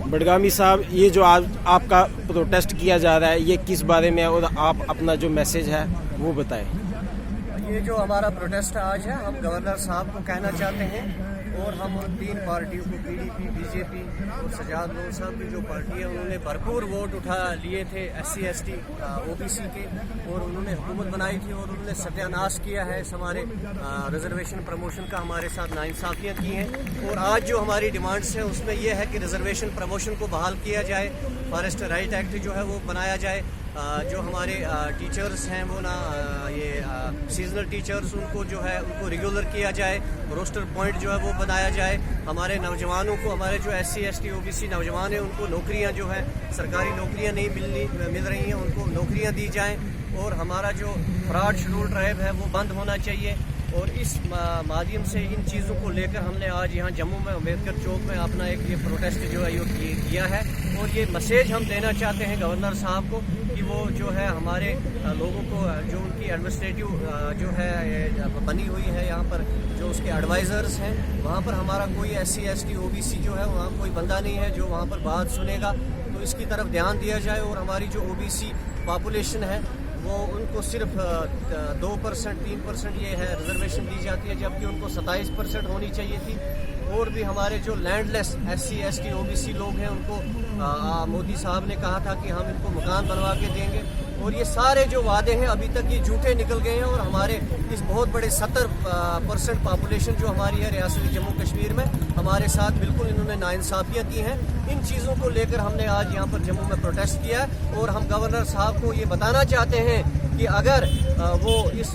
बडगामी साहब, ये जो आज आपका प्रोटेस्ट किया जा रहा है, ये किस बारे में है और आप अपना जो मैसेज है वो बताएं। ये जो हमारा प्रोटेस्ट आज है, हम गवर्नर साहब को कहना चाहते हैं और हम उन तीन पार्टियों को, पीडीपी, बीजेपी और सजाद लोन साहब की जो पार्टी है, उन्होंने भरपूर वोट उठा लिए थे SC ST OBC के, और उन्होंने हुकूमत बनाई थी और उन्होंने सत्यानाश किया है हमारे रिजर्वेशन प्रमोशन का, हमारे साथ नाइंसाफियाँ की हैं। और आज जो हमारी डिमांड्स हैं उसमें यह है कि रिजर्वेशन प्रमोशन को बहाल किया जाए, फॉरेस्ट राइट एक्ट जो है वो बनाया जाए, जो हमारे टीचर्स हैं वो ना ये सीजनल टीचर्स, उनको जो है उनको रेगुलर किया जाए, रोस्टर पॉइंट जो है वो बनाया जाए, हमारे नौजवानों को, हमारे जो SC ST OBC नौजवान हैं उनको नौकरियां जो है, सरकारी नौकरियां नहीं मिल रही हैं, उनको नौकरियां दी जाएं, और हमारा जो फ्रॉड शेड्यूल ट्राइब है वो बंद होना चाहिए। और इस माध्यम से इन चीज़ों को लेकर हमने आज यहाँ जम्मू में अम्बेडकर चौक में अपना एक ये प्रोटेस्ट जो है ये किया है, और ये मैसेज हम देना चाहते हैं गवर्नर साहब को कि वो जो है हमारे लोगों को, जो उनकी एडमिनिस्ट्रेटिव जो है बनी हुई है यहाँ पर, जो उसके एडवाइज़र्स हैं, वहाँ पर हमारा कोई SC ST OBC जो है वहाँ कोई बंदा नहीं है जो वहाँ पर बात सुनेगा, तो इसकी तरफ ध्यान दिया जाए। और हमारी जो OBC पॉपुलेशन है वो उनको सिर्फ 2% 3% ये है रिजर्वेशन दी जाती है, जबकि उनको 27% होनी चाहिए थी। और भी हमारे जो लैंडलेस SC ST OBC लोग हैं उनको मोदी साहब ने कहा था कि हम इनको मकान बनवा के देंगे, और ये सारे जो वादे हैं अभी तक ये झूठे निकल गए हैं। और हमारे इस बहुत बड़े 70% पॉपुलेशन जो हमारी है रियासत जम्मू कश्मीर में, हमारे साथ बिल्कुल इन्होंने नाइंसाफियाँ की हैं। इन चीज़ों को लेकर हमने आज यहाँ पर जम्मू में प्रोटेस्ट किया है, और हम गवर्नर साहब को ये बताना चाहते हैं कि अगर वो इस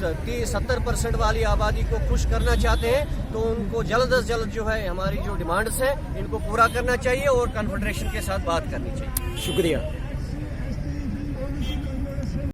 70% वाली आबादी को खुश करना चाहते हैं तो उनको जल्द अज जल्द जो है हमारी जो डिमांड्स हैं इनको पूरा करना चाहिए और कन्फेडरेशन के साथ बात करनी चाहिए। शुक्रिया।